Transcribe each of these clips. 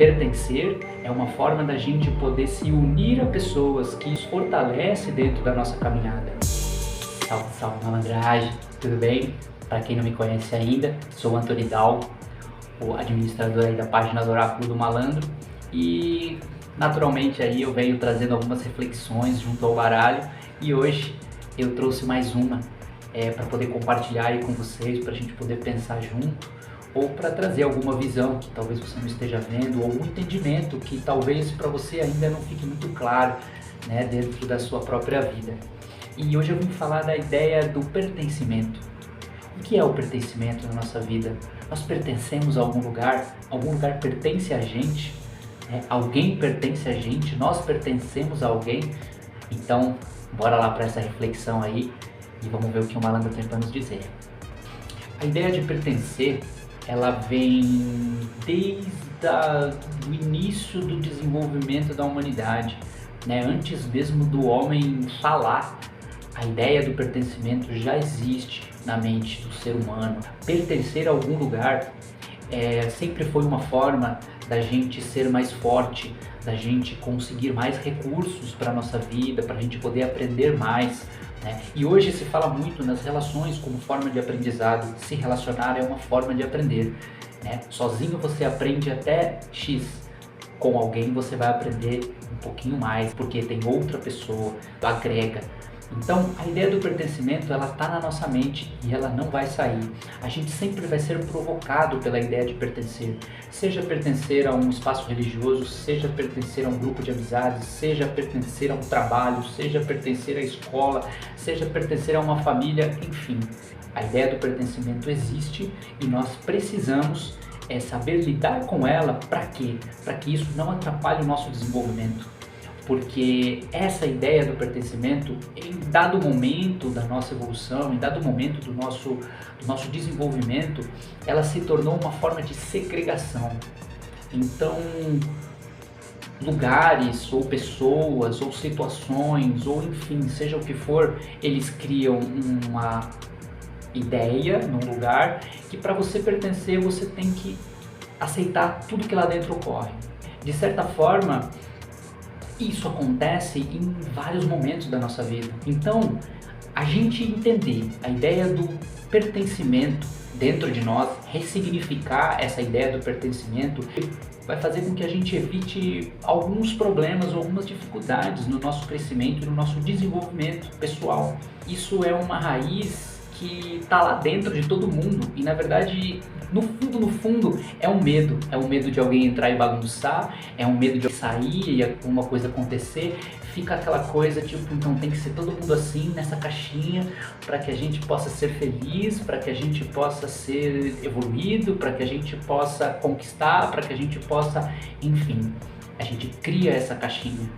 Pertencer é uma forma da gente poder se unir a pessoas que nos fortalece dentro da nossa caminhada. Salve, salve malandragem, tudo bem? Para quem não me conhece ainda, sou o Antônio Dal, o administrador aí da página do Oráculo do Malandro, e naturalmente aí eu venho trazendo algumas reflexões junto ao baralho, e hoje eu trouxe mais uma para poder compartilhar aí com vocês, para a gente poder pensar junto, ou para trazer alguma visão que talvez você não esteja vendo, ou um entendimento que talvez para você ainda não fique muito claro, né, dentro da sua própria vida. E hoje eu vim falar da ideia do pertencimento. O que é o pertencimento na nossa vida? Nós pertencemos a algum lugar pertence a gente, né? Alguém pertence a gente, nós pertencemos a alguém. Então, bora lá para essa reflexão aí e vamos ver o que o malandro tem para nos dizer. A ideia de pertencer, ela vem desde o início do desenvolvimento da humanidade, né? Antes mesmo do homem falar, a ideia do pertencimento já existe na mente do ser humano. Pertencer a algum lugar sempre foi uma forma da gente ser mais forte, da gente conseguir mais recursos para a nossa vida, para a gente poder aprender mais, né? E hoje se fala muito nas relações como forma de aprendizado. Se relacionar é uma forma de aprender, né? Sozinho você aprende até X, com alguém você vai aprender um pouquinho mais, porque tem outra pessoa, agrega. Então, a ideia do pertencimento, ela está na nossa mente e ela não vai sair. A gente sempre vai ser provocado pela ideia de pertencer. Seja pertencer a um espaço religioso, seja pertencer a um grupo de amizades, seja pertencer a um trabalho, seja pertencer à escola, seja pertencer a uma família, enfim. A ideia do pertencimento existe e nós precisamos saber lidar com ela. Para quê? Para que isso não atrapalhe o nosso desenvolvimento. Porque essa ideia do pertencimento, em dado momento da nossa evolução, em dado momento do nosso desenvolvimento, ela se tornou uma forma de segregação. Então, lugares, ou pessoas, ou situações, ou enfim, seja o que for, eles criam uma ideia num lugar que para você pertencer, você tem que aceitar tudo que lá dentro ocorre. De certa forma, isso acontece em vários momentos da nossa vida. Então, a gente entender a ideia do pertencimento dentro de nós, ressignificar essa ideia do pertencimento, vai fazer com que a gente evite alguns problemas ou algumas dificuldades no nosso crescimento, no nosso desenvolvimento pessoal. Isso é uma raiz que está lá dentro de todo mundo e, na verdade, no fundo, é um medo de alguém entrar e bagunçar, é um medo de sair e alguma coisa acontecer, fica aquela coisa tipo, então tem que ser todo mundo assim, nessa caixinha, para que a gente possa ser feliz, para que a gente possa ser evoluído, para que a gente possa conquistar, para que a gente possa, enfim, a gente cria essa caixinha.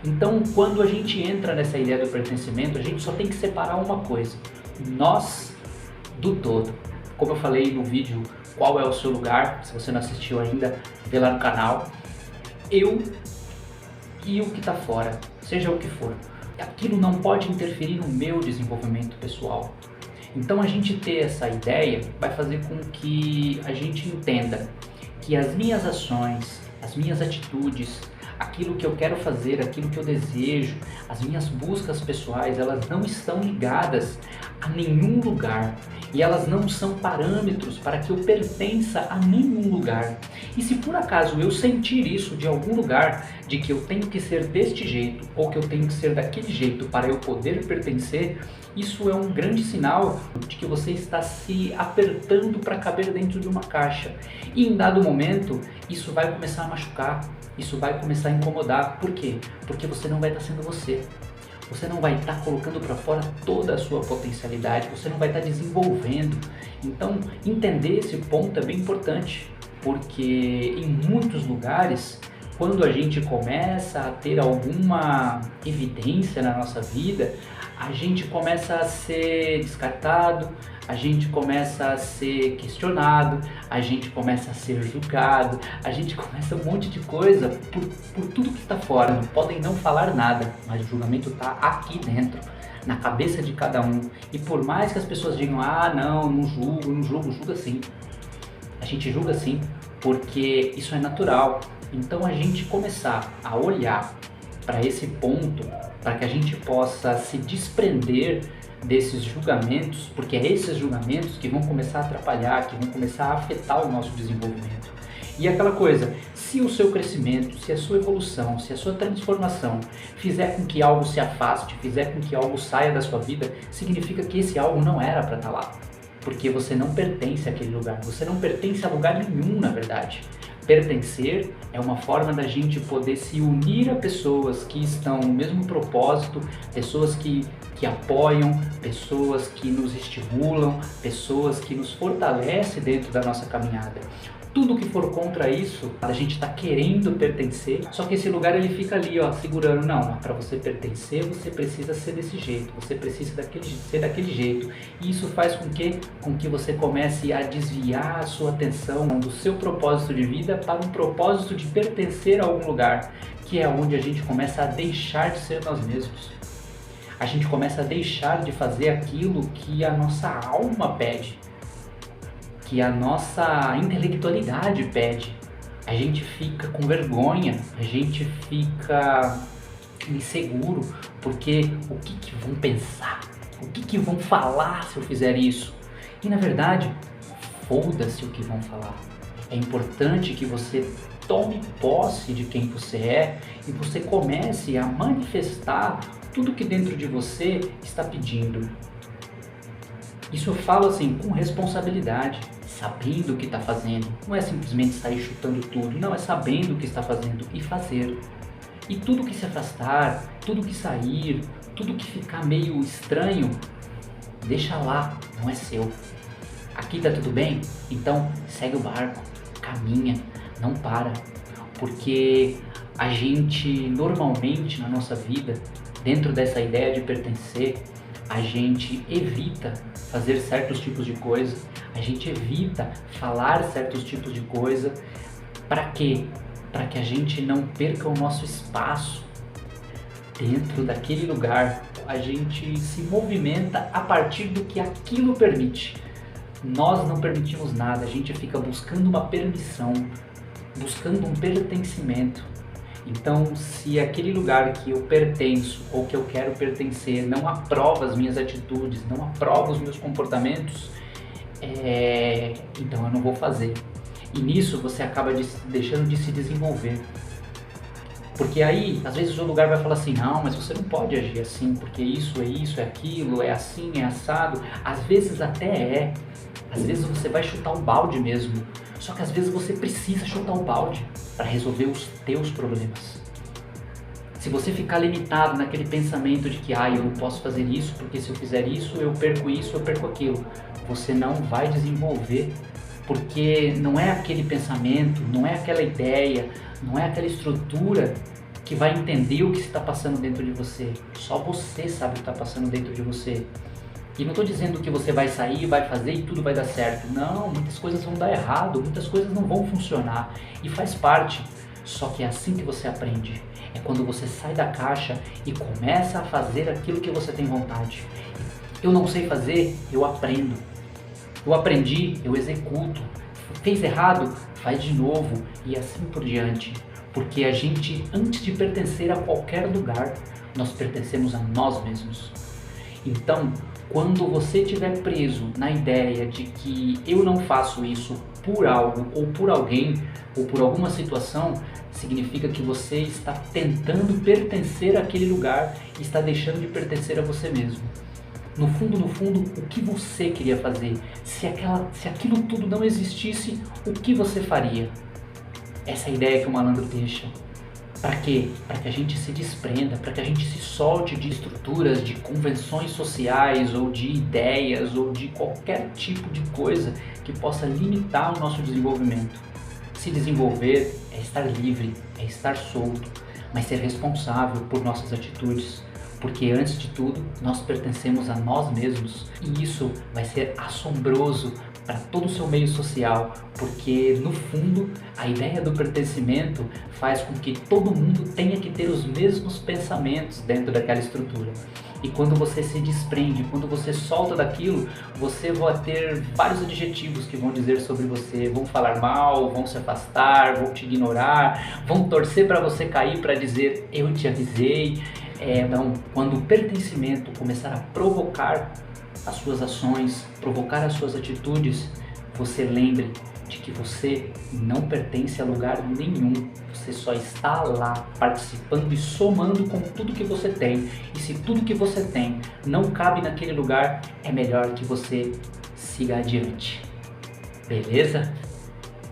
Então, quando a gente entra nessa ideia do pertencimento, a gente só tem que separar uma coisa: nós do todo. Como eu falei no vídeo Qual é o Seu Lugar, se você não assistiu ainda, vê lá no canal. Eu e o que está fora, seja o que for, aquilo não pode interferir no meu desenvolvimento pessoal. Então a gente ter essa ideia vai fazer com que a gente entenda que as minhas ações, as minhas atitudes, aquilo que eu quero fazer, aquilo que eu desejo, as minhas buscas pessoais, elas não estão ligadas a nenhum lugar e elas não são parâmetros para que eu pertença a nenhum lugar. E se por acaso eu sentir isso de algum lugar, de que eu tenho que ser deste jeito ou que eu tenho que ser daquele jeito para eu poder pertencer, isso é um grande sinal de que você está se apertando para caber dentro de uma caixa. E em dado momento, isso vai começar a machucar, isso vai começar a incomodar. Por quê? Porque você não vai estar sendo você. Você não vai estar colocando para fora toda a sua potencialidade, você não vai estar desenvolvendo. Então, entender esse ponto é bem importante, porque em muitos lugares, quando a gente começa a ter alguma evidência na nossa vida, a gente começa a ser descartado, a gente começa a ser questionado, a gente começa a ser julgado, a gente começa um monte de coisa por tudo que está fora. Podem não falar nada, mas o julgamento está aqui dentro, na cabeça de cada um. E por mais que as pessoas digam, não julgo, julga sim. A gente julga sim, porque isso é natural. Então a gente começar a olhar para esse ponto, para que a gente possa se desprender desses julgamentos, porque é esses julgamentos que vão começar a atrapalhar, que vão começar a afetar o nosso desenvolvimento. E aquela coisa, se o seu crescimento, se a sua evolução, se a sua transformação fizer com que algo se afaste, fizer com que algo saia da sua vida, significa que esse algo não era para estar lá. Porque você não pertence àquele lugar, você não pertence a lugar nenhum, na verdade. Pertencer é uma forma da gente poder se unir a pessoas que estão no mesmo propósito, pessoas que apoiam, pessoas que nos estimulam, pessoas que nos fortalecem dentro da nossa caminhada. Tudo que for contra isso, a gente está querendo pertencer, só que esse lugar ele fica ali, ó, segurando. Não, para você pertencer, você precisa ser desse jeito, você precisa ser daquele jeito. E isso faz com que você comece a desviar a sua atenção do seu propósito de vida para um propósito de pertencer a algum lugar, que é onde a gente começa a deixar de ser nós mesmos. A gente começa a deixar de fazer aquilo que a nossa alma pede, que a nossa intelectualidade pede. A gente fica com vergonha, a gente fica inseguro, porque o que vão pensar? O que vão falar se eu fizer isso? E na verdade, foda-se o que vão falar. É importante que você tome posse de quem você é e você comece a manifestar tudo que dentro de você está pedindo. Isso eu falo assim, com responsabilidade, sabendo o que está fazendo. Não é simplesmente sair chutando tudo, não, é sabendo o que está fazendo e fazer. E tudo que se afastar, tudo que sair, tudo que ficar meio estranho, deixa lá, não é seu. Aqui tá tudo bem? Então segue o barco, caminha, não para. Porque a gente normalmente na nossa vida, dentro dessa ideia de pertencer, a gente evita fazer certos tipos de coisa, a gente evita falar certos tipos de coisa. Para quê? Para que a gente não perca o nosso espaço dentro daquele lugar. A gente se movimenta a partir do que aquilo permite. Nós não permitimos nada, a gente fica buscando uma permissão, buscando um pertencimento. Então, se aquele lugar que eu pertenço ou que eu quero pertencer não aprova as minhas atitudes, não aprova os meus comportamentos, então eu não vou fazer. E nisso você acaba deixando de se desenvolver. Porque aí, às vezes o lugar vai falar assim, não, mas você não pode agir assim, porque isso, é aquilo, é assim, é assado. Às vezes até é. Às vezes você vai chutar um balde mesmo. Só que às vezes você precisa chutar um balde para resolver os teus problemas. Se você ficar limitado naquele pensamento de que eu não posso fazer isso, porque se eu fizer isso, eu perco aquilo, você não vai desenvolver, porque não é aquele pensamento, não é aquela ideia, não é aquela estrutura que vai entender o que está passando dentro de você. Só você sabe o que está passando dentro de você. E não estou dizendo que você vai sair, vai fazer e tudo vai dar certo. Não, muitas coisas vão dar errado, muitas coisas não vão funcionar. E faz parte. Só que é assim que você aprende. É quando você sai da caixa e começa a fazer aquilo que você tem vontade. Eu não sei fazer, eu aprendo. Eu aprendi, eu executo. Fez errado, faz de novo. E assim por diante. Porque a gente, antes de pertencer a qualquer lugar, nós pertencemos a nós mesmos. Então, quando você estiver preso na ideia de que eu não faço isso por algo ou por alguém ou por alguma situação, significa que você está tentando pertencer àquele lugar e está deixando de pertencer a você mesmo. No fundo, o que você queria fazer? Se aquilo tudo não existisse, o que você faria? Essa é a ideia que o malandro deixa. Para quê? Para que a gente se desprenda, para que a gente se solte de estruturas, de convenções sociais ou de ideias ou de qualquer tipo de coisa que possa limitar o nosso desenvolvimento. Se desenvolver é estar livre, é estar solto, mas ser responsável por nossas atitudes. Porque antes de tudo, nós pertencemos a nós mesmos e isso vai ser assombroso para todo o seu meio social, porque no fundo a ideia do pertencimento faz com que todo mundo tenha que ter os mesmos pensamentos dentro daquela estrutura. E quando você se desprende, quando você solta daquilo, você vai ter vários adjetivos que vão dizer sobre você, vão falar mal, vão se afastar, vão te ignorar, vão torcer para você cair para dizer eu te avisei. Então, quando o pertencimento começar a provocar as suas ações, provocar as suas atitudes, você lembre de que você não pertence a lugar nenhum, você só está lá participando e somando com tudo que você tem. E se tudo que você tem não cabe naquele lugar, é melhor que você siga adiante. Beleza?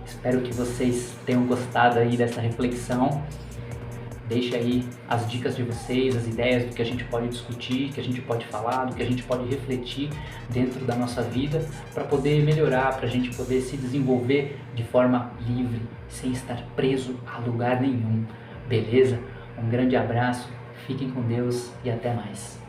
Espero que vocês tenham gostado aí dessa reflexão. Deixe aí as dicas de vocês, as ideias do que a gente pode discutir, que a gente pode falar, do que a gente pode refletir dentro da nossa vida para poder melhorar, para a gente poder se desenvolver de forma livre, sem estar preso a lugar nenhum. Beleza? Um grande abraço, fiquem com Deus e até mais.